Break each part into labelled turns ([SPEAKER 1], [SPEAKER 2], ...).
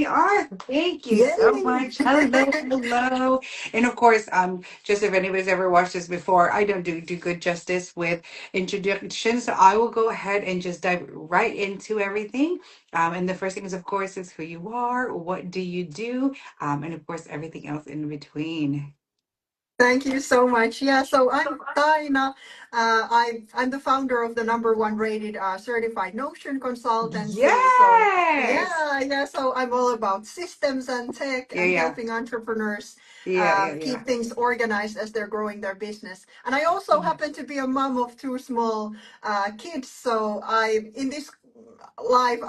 [SPEAKER 1] are. Thank you so
[SPEAKER 2] Yay!
[SPEAKER 1] much. Hello, hello. And of course, just if anybody's ever watched this before, I don't do good justice with introductions. So I will go ahead and just dive right into everything. And the first thing is, of course, is who you are, what do you do, and of course, everything else in between.
[SPEAKER 2] Thank you so much. Yeah, so I'm Taina. I'm the founder of the number one rated certified Notion consultancy. So
[SPEAKER 1] Yes.
[SPEAKER 2] so I'm all about systems and tech
[SPEAKER 1] Yeah,
[SPEAKER 2] and
[SPEAKER 1] yeah,
[SPEAKER 2] helping entrepreneurs
[SPEAKER 1] yeah.
[SPEAKER 2] keep things organized as they're growing their business. And I also happen to be a mom of two small kids. So in this life,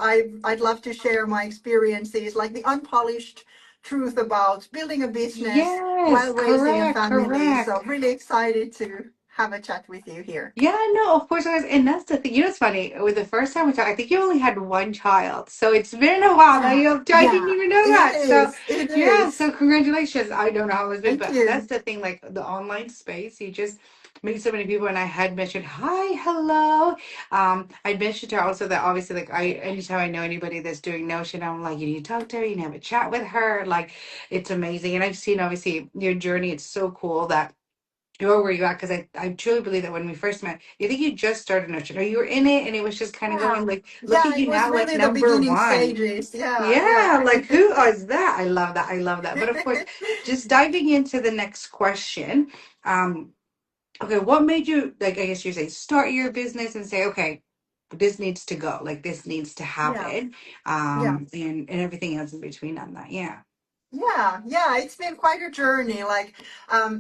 [SPEAKER 2] I'd love to share my experiences, like the unpolished truth about building a business
[SPEAKER 1] Yes,
[SPEAKER 2] while raising a
[SPEAKER 1] correct,
[SPEAKER 2] family.
[SPEAKER 1] correct.
[SPEAKER 2] So really excited to have a chat with you here.
[SPEAKER 1] Yeah, no, of course, guys, and that's the thing. You know, it's funny. With the first time we talked, I think you only had one child, so it's been a while now.
[SPEAKER 2] Yeah,
[SPEAKER 1] You have two. I didn't
[SPEAKER 2] yeah,
[SPEAKER 1] even know
[SPEAKER 2] it
[SPEAKER 1] that. So,
[SPEAKER 2] is. It
[SPEAKER 1] yeah.
[SPEAKER 2] is.
[SPEAKER 1] So, congratulations. I don't know how it's been,
[SPEAKER 2] Thank
[SPEAKER 1] but that's
[SPEAKER 2] you.
[SPEAKER 1] the thing. Like the online space, you just meet so many people. And I had mentioned, hi, hello. I mentioned to her also that obviously, like, anytime I know anybody that's doing Notion, I'm like, you need to talk to her. You need to have a chat with her. Like, it's amazing. And I've seen obviously your journey. It's so cool that where were you at? Because I truly believe that when we first met, you think you just started Notion or you were in it and it was just kind of
[SPEAKER 2] Yeah.
[SPEAKER 1] going like, look
[SPEAKER 2] Yeah,
[SPEAKER 1] at
[SPEAKER 2] it
[SPEAKER 1] you
[SPEAKER 2] was
[SPEAKER 1] now, like
[SPEAKER 2] really the
[SPEAKER 1] number
[SPEAKER 2] beginning
[SPEAKER 1] one.
[SPEAKER 2] stages. Yeah,
[SPEAKER 1] Yeah,
[SPEAKER 2] yeah.
[SPEAKER 1] like who is that? I love that. I love that. But of course, just diving into the next question. Um, okay, what made you like I guess you say start your business and say, okay, this needs to go, like this needs to
[SPEAKER 2] Yeah,
[SPEAKER 1] happen.
[SPEAKER 2] yeah.
[SPEAKER 1] And everything else in between on that. Yeah.
[SPEAKER 2] Yeah, it's been quite a journey. Like,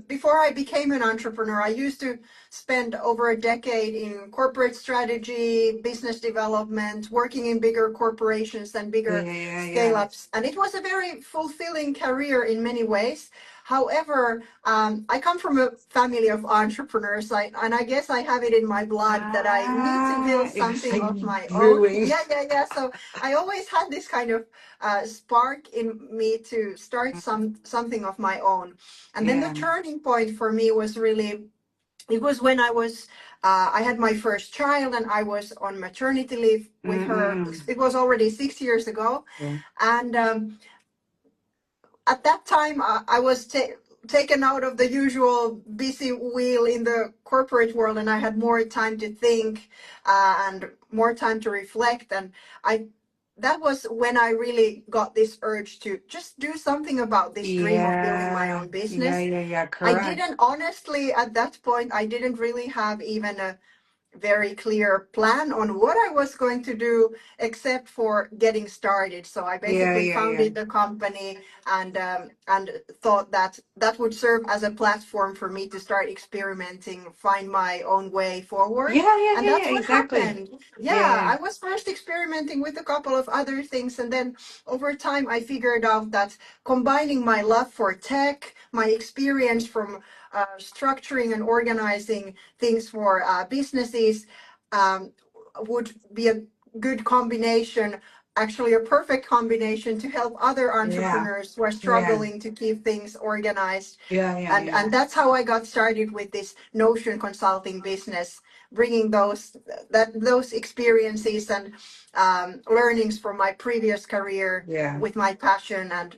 [SPEAKER 2] before I became an entrepreneur, I used to spend over a decade in corporate strategy, business development, working in bigger corporations and
[SPEAKER 1] Yeah,
[SPEAKER 2] bigger scale
[SPEAKER 1] yeah,
[SPEAKER 2] ups. And it was a very fulfilling career in many ways. However, I come from a family of entrepreneurs, and I guess I have it in my blood that I need to build
[SPEAKER 1] it was
[SPEAKER 2] something
[SPEAKER 1] like
[SPEAKER 2] of my own.
[SPEAKER 1] brewing.
[SPEAKER 2] Yeah. So I always had this kind of spark in me to start something of my own. And then the
[SPEAKER 1] Yeah.
[SPEAKER 2] turning point for me was really, it was when I had my first child and I was on maternity leave with her.
[SPEAKER 1] Mm-mm.
[SPEAKER 2] It was already 6 years ago,
[SPEAKER 1] Yeah.
[SPEAKER 2] and at that time I was taken out of the usual busy wheel in the corporate world, and I had more time to think and more time to reflect. And I that was when I really got this urge to just do something about this dream of building my
[SPEAKER 1] Yeah.
[SPEAKER 2] own business. I
[SPEAKER 1] Correct.
[SPEAKER 2] didn't honestly, at that point, I didn't really have even a very clear plan on what I was going to do, except for getting started. So I basically
[SPEAKER 1] Yeah.
[SPEAKER 2] founded the company and thought that that would serve as a platform for me to start experimenting, find my own way forward. And that's what
[SPEAKER 1] Exactly.
[SPEAKER 2] happened.
[SPEAKER 1] Yeah,
[SPEAKER 2] Yeah,
[SPEAKER 1] yeah.
[SPEAKER 2] I was first experimenting with a couple of other things, and then over time I figured out that combining my love for tech, my experience from structuring and organizing things for businesses, um, would be a good combination, actually a perfect combination to help other
[SPEAKER 1] Yeah.
[SPEAKER 2] entrepreneurs who are
[SPEAKER 1] Yeah.
[SPEAKER 2] struggling to keep things organized.
[SPEAKER 1] Yeah.
[SPEAKER 2] And that's how I got started with this Notion consulting business, bringing those experiences and learnings from my previous career
[SPEAKER 1] Yeah.
[SPEAKER 2] with my passion and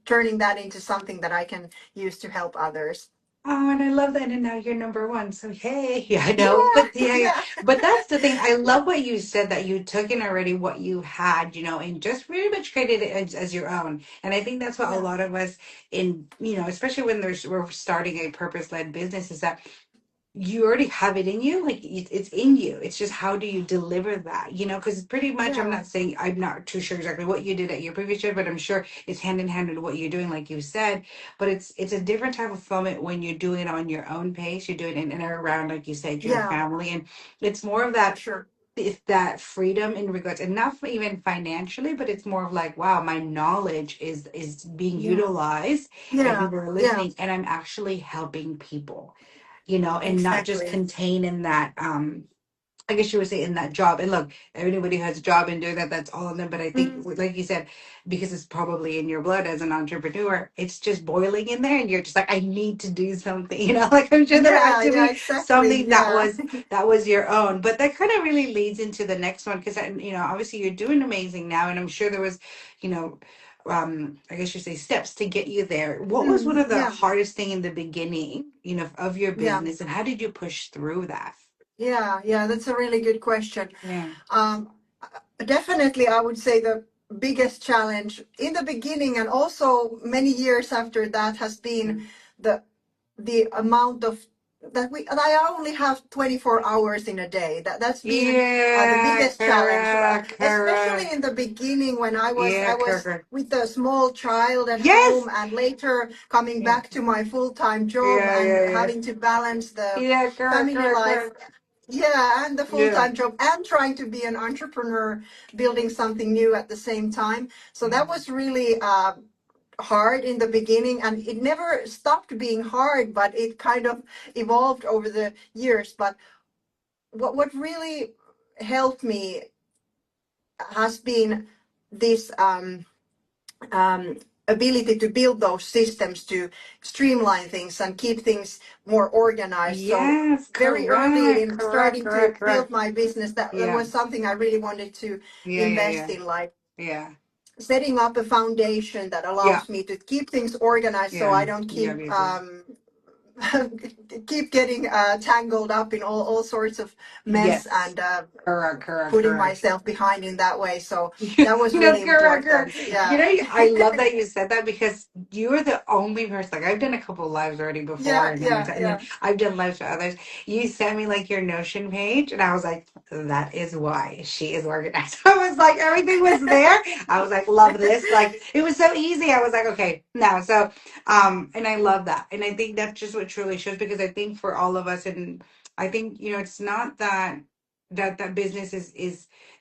[SPEAKER 2] turning that into something that I can use to help others.
[SPEAKER 1] Oh, and I love that. And now you're number one. So hey, yeah, I know.
[SPEAKER 2] Yeah,
[SPEAKER 1] But yeah.
[SPEAKER 2] yeah,
[SPEAKER 1] But that's the thing. I love what you said that you took in already what you had, and just really much created it as your own. And I think that's what a
[SPEAKER 2] yeah,
[SPEAKER 1] lot of us especially when we're starting a purpose-led business is that you already have it in you, like it's in you. It's just how do you deliver that, because pretty much
[SPEAKER 2] yeah,
[SPEAKER 1] I'm not too sure exactly what you did at your previous job, but I'm sure it's hand in hand with what you're doing, like you said. But it's a different type of fulfillment when you're doing it on your own pace. You're doing it in and around, like you said, your
[SPEAKER 2] yeah,
[SPEAKER 1] family, and it's more of
[SPEAKER 2] for
[SPEAKER 1] that.
[SPEAKER 2] sure.
[SPEAKER 1] It's that freedom in regards, and not for even financially, but it's more of like, wow, my knowledge is being
[SPEAKER 2] Yeah,
[SPEAKER 1] utilized, and
[SPEAKER 2] yeah,
[SPEAKER 1] people are
[SPEAKER 2] yeah,
[SPEAKER 1] listening, and I'm actually helping people, and not just
[SPEAKER 2] exactly.
[SPEAKER 1] contain in that I guess you would say in that job. And look, everybody who has a job and doing that, that's all of them. But I think,
[SPEAKER 2] Mm,
[SPEAKER 1] like you said, because it's probably in your blood as an entrepreneur, it's just boiling in there, and you're just like, I need to do something. Like I'm sure there had to
[SPEAKER 2] yeah,
[SPEAKER 1] be
[SPEAKER 2] exactly.
[SPEAKER 1] something that
[SPEAKER 2] Yeah,
[SPEAKER 1] was your own. But that kind of really leads into the next one because obviously you're doing amazing now, and I'm sure there was, you know, I guess you say steps to get you there. What was one of the
[SPEAKER 2] Yeah,
[SPEAKER 1] hardest thing in the beginning, of your
[SPEAKER 2] yeah,
[SPEAKER 1] business, and how did you push through that?
[SPEAKER 2] yeah. That's a really good question.
[SPEAKER 1] Yeah.
[SPEAKER 2] Um, Definitely, I would say the biggest challenge in the beginning and also many years after that has been the amount of that I only have 24 hours in a day. That's been the
[SPEAKER 1] Yeah,
[SPEAKER 2] biggest challenge, especially
[SPEAKER 1] correct.
[SPEAKER 2] in the beginning when I
[SPEAKER 1] Yeah,
[SPEAKER 2] was
[SPEAKER 1] correct.
[SPEAKER 2] with a small child at home
[SPEAKER 1] Yes.
[SPEAKER 2] and later coming
[SPEAKER 1] Yeah,
[SPEAKER 2] back to my full-time job
[SPEAKER 1] yeah,
[SPEAKER 2] and
[SPEAKER 1] yeah, yeah.
[SPEAKER 2] having to balance the
[SPEAKER 1] Yeah, correct,
[SPEAKER 2] family
[SPEAKER 1] correct,
[SPEAKER 2] life,
[SPEAKER 1] correct.
[SPEAKER 2] yeah, and the
[SPEAKER 1] Yeah.
[SPEAKER 2] full-time job and trying to be an entrepreneur, building something new at the same time. So
[SPEAKER 1] Yeah.
[SPEAKER 2] that was really hard in the beginning, and it never stopped being hard, but it kind of evolved over the years. But what really helped me has been this um, ability to build those systems to streamline things and keep things more organized. So
[SPEAKER 1] Yes,
[SPEAKER 2] very early
[SPEAKER 1] correct,
[SPEAKER 2] in
[SPEAKER 1] correct,
[SPEAKER 2] starting to
[SPEAKER 1] correct,
[SPEAKER 2] build
[SPEAKER 1] correct.
[SPEAKER 2] my business, that
[SPEAKER 1] Yeah,
[SPEAKER 2] was something I really wanted to
[SPEAKER 1] yeah, yeah,
[SPEAKER 2] invest
[SPEAKER 1] yeah,
[SPEAKER 2] in, like
[SPEAKER 1] yeah,
[SPEAKER 2] setting up a foundation that
[SPEAKER 1] yeah,
[SPEAKER 2] allows me to keep things organized so
[SPEAKER 1] yeah,
[SPEAKER 2] I don't
[SPEAKER 1] yeah,
[SPEAKER 2] keep
[SPEAKER 1] yeah,
[SPEAKER 2] keep getting tangled up in all sorts of mess
[SPEAKER 1] yes,
[SPEAKER 2] and
[SPEAKER 1] correct, correct,
[SPEAKER 2] putting
[SPEAKER 1] correct.
[SPEAKER 2] myself behind in that way. So that was
[SPEAKER 1] No,
[SPEAKER 2] really
[SPEAKER 1] correct, correct.
[SPEAKER 2] important. Yeah.
[SPEAKER 1] I love that you said that because you're the only person. Like I've done a couple lives already before,
[SPEAKER 2] Yeah,
[SPEAKER 1] and
[SPEAKER 2] yeah,
[SPEAKER 1] then
[SPEAKER 2] yeah,
[SPEAKER 1] I've done lives for others. You sent me like your Notion page, and I was like, that is why she is organized. I was like, everything was there. I was like, love this. Like it was so easy. I was like, okay, now. So, and I love that, and I think that's just what truly shows because I think for all of us, and I think it's not that that business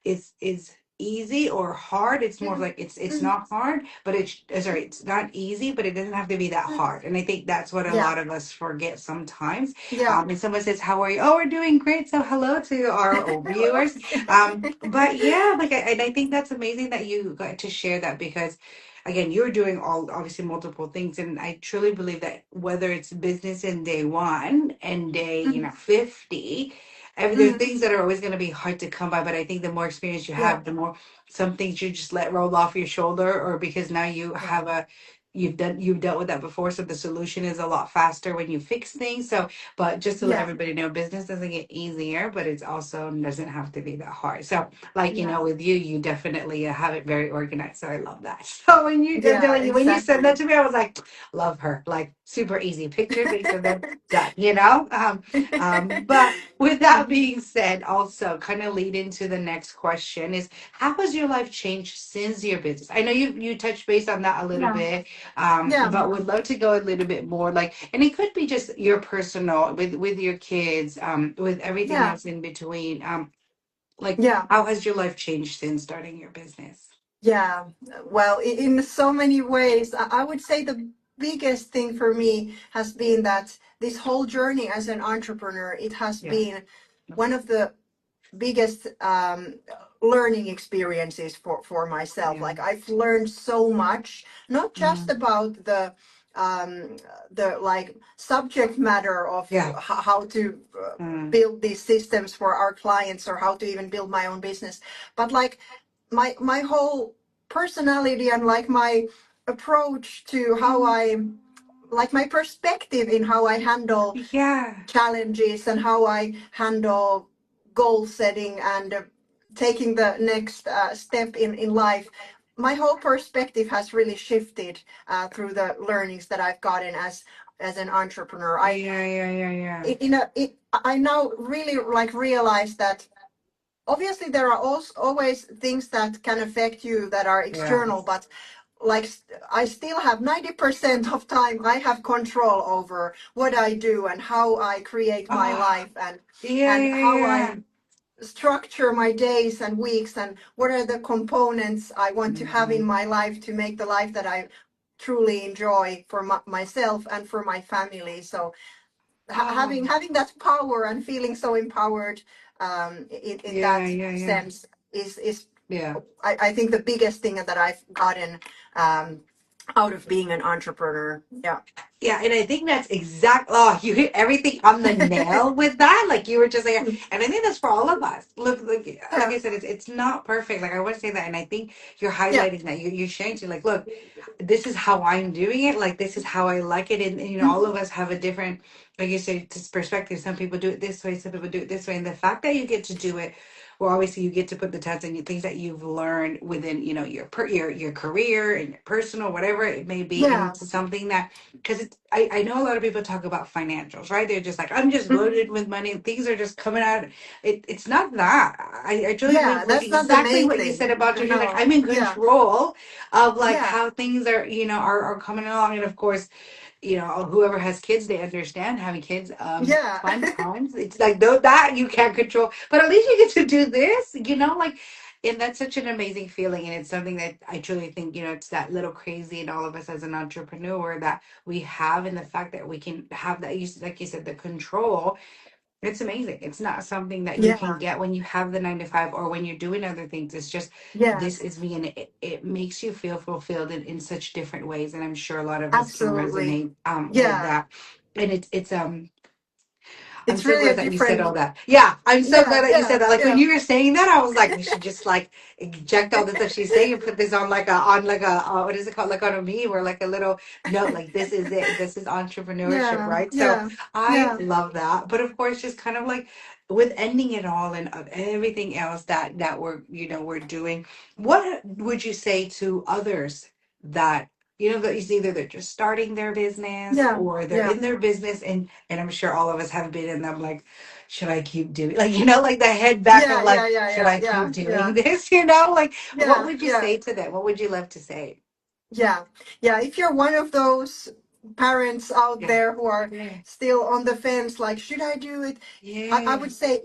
[SPEAKER 1] is easy or hard. It's more of
[SPEAKER 2] mm,
[SPEAKER 1] like it's
[SPEAKER 2] mm,
[SPEAKER 1] not hard, but it's sorry, it's not easy, but it doesn't have to be that
[SPEAKER 2] mm.
[SPEAKER 1] hard. And I think that's what a
[SPEAKER 2] Yeah,
[SPEAKER 1] lot of us forget sometimes.
[SPEAKER 2] yeah.
[SPEAKER 1] And someone says, "How are you?" Oh, we're doing great. So hello to our old
[SPEAKER 2] Hello.
[SPEAKER 1] viewers. But yeah, like and I think that's amazing that you got to share that because. Again, you're doing all obviously multiple things, and I truly believe that whether it's business in day one and day,
[SPEAKER 2] Mm,
[SPEAKER 1] 50, there are
[SPEAKER 2] mm.
[SPEAKER 1] things that are always going to be hard to come by, but I think the more experience you
[SPEAKER 2] Yeah,
[SPEAKER 1] have, the more some things you just let roll off your shoulder, or because now
[SPEAKER 2] yeah,
[SPEAKER 1] you've dealt with that before, so the solution is a lot faster when you fix things. So, but just to let
[SPEAKER 2] yeah,
[SPEAKER 1] everybody know, business doesn't get easier, but it's also doesn't have to be that hard. So, like
[SPEAKER 2] yeah,
[SPEAKER 1] with you, you definitely have it very organized. So I love that. So
[SPEAKER 2] yeah,
[SPEAKER 1] when you said that
[SPEAKER 2] exactly.
[SPEAKER 1] to me, I was like, love her, like super easy, picture, picture, then done. But with that being said, also kind of lead into the next question is how has your life changed since your business? I know you touched base on that a little
[SPEAKER 2] Yeah,
[SPEAKER 1] bit,
[SPEAKER 2] yeah,
[SPEAKER 1] but would love to go a little bit more like, and it could be just your personal with your kids, with everything
[SPEAKER 2] yeah,
[SPEAKER 1] else in between. Like
[SPEAKER 2] yeah.
[SPEAKER 1] how has your life changed since starting your business?
[SPEAKER 2] Yeah, well, in so many ways, I would say the biggest thing for me has been that this whole journey as an entrepreneur, it has
[SPEAKER 1] Yeah.
[SPEAKER 2] been one of the biggest learning experiences for myself.
[SPEAKER 1] Yeah.
[SPEAKER 2] Like I've learned so much, not just
[SPEAKER 1] Mm,
[SPEAKER 2] about um, the like subject matter of
[SPEAKER 1] yeah.
[SPEAKER 2] how to
[SPEAKER 1] Mm,
[SPEAKER 2] build these systems for our clients or how to even build my own business, but like my whole personality and like my approach to how
[SPEAKER 1] mm,
[SPEAKER 2] I like my perspective in how I handle
[SPEAKER 1] yeah.
[SPEAKER 2] challenges and how I handle goal setting and taking the next step in life. My whole perspective has really shifted through the learnings that I've gotten as an entrepreneur.
[SPEAKER 1] Yeah. Yeah. Yeah. Yeah.
[SPEAKER 2] I now really like realize that obviously there are also always things that can affect you that are
[SPEAKER 1] Yeah.
[SPEAKER 2] external, but like I still have 90% of time I have control over what I do and how I create my
[SPEAKER 1] Oh,
[SPEAKER 2] life
[SPEAKER 1] yeah.
[SPEAKER 2] and
[SPEAKER 1] Yeah.
[SPEAKER 2] how
[SPEAKER 1] Yeah.
[SPEAKER 2] I structure my days and weeks and what are the components I want to have in
[SPEAKER 1] Mhm.
[SPEAKER 2] my life to make the life that I truly enjoy for myself and for my family. So
[SPEAKER 1] Oh,
[SPEAKER 2] having that power and feeling so empowered in
[SPEAKER 1] yeah.
[SPEAKER 2] that
[SPEAKER 1] Yeah. Yeah.
[SPEAKER 2] sense is
[SPEAKER 1] Yeah.
[SPEAKER 2] I think the biggest thing that I've gotten um, out of being an entrepreneur. Yeah.
[SPEAKER 1] Yeah, and I think that's exact. Oh, you hit everything on the nail with that. Like you were just like, and I think that's for all of us. Look, like
[SPEAKER 2] Yeah.
[SPEAKER 1] I said, it's not perfect. Like I want to say that, and I think you're
[SPEAKER 2] Yeah.
[SPEAKER 1] highlighting that. You're sharing to like, look, this is how I'm doing it. Like this is how I like it, and you know, all of us have a different, like you said, perspective. Some people do it this way, some people do it this way, and the fact that you get to do it, well, obviously you get to put the touch and things that you've learned within, you know, your career and your personal, whatever it may be,
[SPEAKER 2] Yeah.
[SPEAKER 1] into something that, because it's, I know a lot of people talk about financials, right? They're just like, I'm just
[SPEAKER 2] Mhm.
[SPEAKER 1] loaded with money, things are just coming out. It's not that. I truly
[SPEAKER 2] Yeah.
[SPEAKER 1] believe like
[SPEAKER 2] That's not the
[SPEAKER 1] exactly
[SPEAKER 2] main
[SPEAKER 1] what you said
[SPEAKER 2] thing.
[SPEAKER 1] about you're like,
[SPEAKER 2] No.
[SPEAKER 1] I'm in
[SPEAKER 2] Yeah.
[SPEAKER 1] control of like
[SPEAKER 2] Yeah.
[SPEAKER 1] how things are, you know, are coming along. And of course, you know, whoever has kids, they understand having kids,
[SPEAKER 2] Yeah.
[SPEAKER 1] fun times. It's like though that you can't control, but at least you get to do this, you know, like, and that's such an amazing feeling. And it's something that I truly think, you know, it's that little crazy in all of us as an entrepreneur that we have, and the fact that we can have that, like you said, the control. It's amazing. It's not something that you can
[SPEAKER 2] Yeah.
[SPEAKER 1] get when you have the 9 to 5 or when you're doing other things. It's just,
[SPEAKER 2] Yeah.
[SPEAKER 1] this is me, and it makes you feel fulfilled in such different ways. And I'm sure a lot of us can
[SPEAKER 2] Absolutely.
[SPEAKER 1] resonate with
[SPEAKER 2] Yeah.
[SPEAKER 1] that. And it's I'm
[SPEAKER 2] It's
[SPEAKER 1] so
[SPEAKER 2] really
[SPEAKER 1] glad
[SPEAKER 2] a
[SPEAKER 1] that you said all
[SPEAKER 2] different.
[SPEAKER 1] that. Yeah, I'm so
[SPEAKER 2] Yeah.
[SPEAKER 1] glad that you
[SPEAKER 2] Yeah.
[SPEAKER 1] said that. Like when
[SPEAKER 2] Yeah.
[SPEAKER 1] you were saying that, I was like, we should just like inject all the stuff she's saying and put this on like a what is it called? Like on a meme or like a little note. Like this is it. This is entrepreneurship,
[SPEAKER 2] Yeah.
[SPEAKER 1] right? So
[SPEAKER 2] Yeah.
[SPEAKER 1] I
[SPEAKER 2] Yeah.
[SPEAKER 1] love that. But of course, just kind of like with ending it all and everything else that we're, you know, we're doing. What would you say to others that, you know, that is either they're just starting their business
[SPEAKER 2] Yeah.
[SPEAKER 1] or they're
[SPEAKER 2] Yeah.
[SPEAKER 1] in their business, and I'm sure all of us have been in them, like, should I keep doing, like, you know, like the head back of
[SPEAKER 2] Yeah.
[SPEAKER 1] like,
[SPEAKER 2] Yeah. Yeah.
[SPEAKER 1] should
[SPEAKER 2] Yeah.
[SPEAKER 1] I keep
[SPEAKER 2] Yeah.
[SPEAKER 1] doing
[SPEAKER 2] Yeah.
[SPEAKER 1] this? You know, like what
[SPEAKER 2] Yeah.
[SPEAKER 1] would you
[SPEAKER 2] Yeah.
[SPEAKER 1] say to them? What would you love to say?
[SPEAKER 2] Yeah. Yeah. If you're one of those parents out
[SPEAKER 1] Yeah.
[SPEAKER 2] there who are
[SPEAKER 1] Yeah.
[SPEAKER 2] still on the fence, like, should I do it? I
[SPEAKER 1] Yeah.
[SPEAKER 2] would say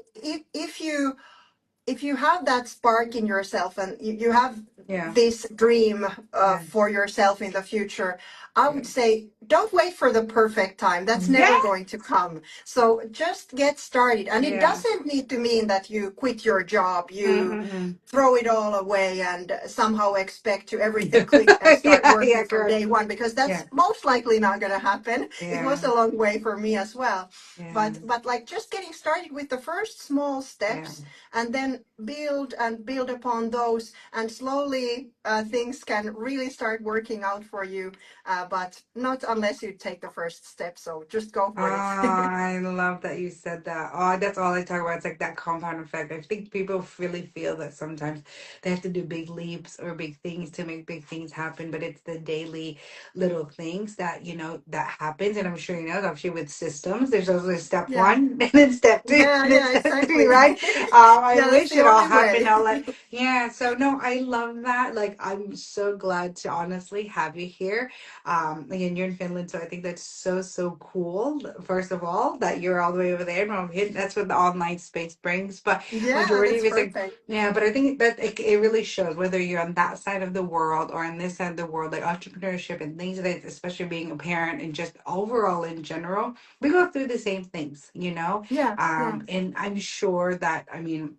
[SPEAKER 2] if you have that spark in yourself and you have
[SPEAKER 1] Yeah.
[SPEAKER 2] this dream
[SPEAKER 1] Yeah.
[SPEAKER 2] for yourself in the future, I
[SPEAKER 1] Yeah.
[SPEAKER 2] would say don't wait for the perfect time. That's
[SPEAKER 1] Yeah.
[SPEAKER 2] never going to come. So just get started. And it
[SPEAKER 1] Yeah.
[SPEAKER 2] doesn't need to mean that you quit your job, you
[SPEAKER 1] Mm-mm-mm.
[SPEAKER 2] throw it all away and somehow expect to everything click and start
[SPEAKER 1] Yeah.
[SPEAKER 2] working
[SPEAKER 1] Yeah.
[SPEAKER 2] from
[SPEAKER 1] Correct.
[SPEAKER 2] day one, because that's
[SPEAKER 1] Yeah.
[SPEAKER 2] most likely not going to happen. It was
[SPEAKER 1] Yeah.
[SPEAKER 2] a long way for me as well.
[SPEAKER 1] Yeah.
[SPEAKER 2] But like just getting started with the first small
[SPEAKER 1] Yeah.
[SPEAKER 2] steps and then build and build upon those, and slowly things can really start working out for you, but not unless you take the first step, so just go
[SPEAKER 1] Oh,
[SPEAKER 2] for it.
[SPEAKER 1] I love that you said that. Oh, that's all I talk about. It's like that compound effect. I think people really feel that sometimes they have to do big leaps or big things to make big things happen, but it's the daily little things that, you know, that happens. And I'm sure you know, obviously with systems, there's also step
[SPEAKER 2] Yeah,
[SPEAKER 1] one, and then step two,
[SPEAKER 2] yeah,
[SPEAKER 1] and then
[SPEAKER 2] yeah,
[SPEAKER 1] step three,
[SPEAKER 2] exactly.
[SPEAKER 1] right? I
[SPEAKER 2] Yeah, that's
[SPEAKER 1] wish
[SPEAKER 2] the
[SPEAKER 1] it all
[SPEAKER 2] only
[SPEAKER 1] happened
[SPEAKER 2] way.
[SPEAKER 1] all like, yeah. So no, I love that. Like, I'm so glad to honestly have you here. Again, you're in Finland, so I think that's so cool. First of all, that you're all the way over there. No, that's what the online space brings. But
[SPEAKER 2] Yeah,
[SPEAKER 1] majority of
[SPEAKER 2] that's
[SPEAKER 1] it's like,
[SPEAKER 2] perfect.
[SPEAKER 1] yeah. But I think that it really shows whether you're on that side of the world or on this side of the world, like entrepreneurship and things that, especially being a parent and just overall in general, we go through the same things, you know.
[SPEAKER 2] Yeah, yeah,
[SPEAKER 1] And I'm sure that, I mean,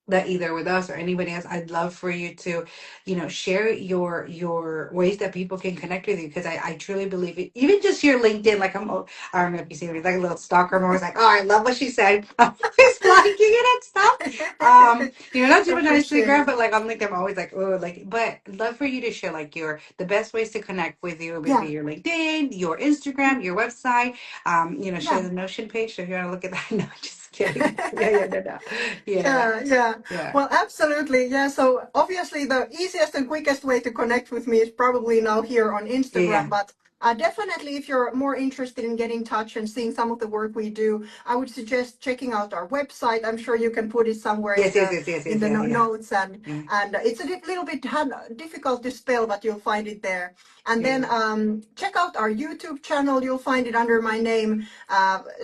[SPEAKER 1] that either with us or anybody else, I'd love for you to, you know, share your ways that people can connect with you, because I truly believe it. Even just your LinkedIn, like I don't know if you see me, like a little stalker. I'm always like, oh, I love what she said. I'm always liking it and stuff. You know, not too much on
[SPEAKER 2] appreciate
[SPEAKER 1] Instagram,
[SPEAKER 2] it.
[SPEAKER 1] but like on LinkedIn, I'm always like, oh, like, but I'd love for you to share like the best ways to connect with you would be
[SPEAKER 2] Yeah,
[SPEAKER 1] your LinkedIn, your Instagram, your website. You know, share
[SPEAKER 2] yeah.
[SPEAKER 1] the Notion page. So if you want to look at that, no, just kidding. Yeah, no. Yeah.
[SPEAKER 2] Yeah, yeah.
[SPEAKER 1] Yeah.
[SPEAKER 2] Well, absolutely. Yeah. So obviously, the easiest and quickest way to connect with me is probably now here on
[SPEAKER 1] Yeah, yeah.
[SPEAKER 2] Instagram. But definitely, if you're more interested in getting in touch and seeing some of the work we do, I would suggest checking out our website. I'm sure you can put it somewhere
[SPEAKER 1] Yes, yes, yes, yes,
[SPEAKER 2] in
[SPEAKER 1] yes,
[SPEAKER 2] the
[SPEAKER 1] yeah, yeah.
[SPEAKER 2] notes,
[SPEAKER 1] Yeah.
[SPEAKER 2] and it's a little bit difficult to spell, but you'll find it there. And then
[SPEAKER 1] Yeah.
[SPEAKER 2] check out our YouTube channel. You'll find it under my name,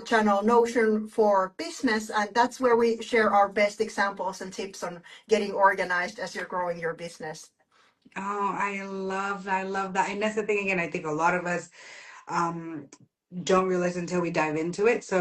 [SPEAKER 2] channel Notion for Business, and that's where we share our best examples and tips on getting organized as you're growing your business.
[SPEAKER 1] Oh, I love that. I love that. And that's the thing again, I think a lot of us um don't realize until we dive into it. So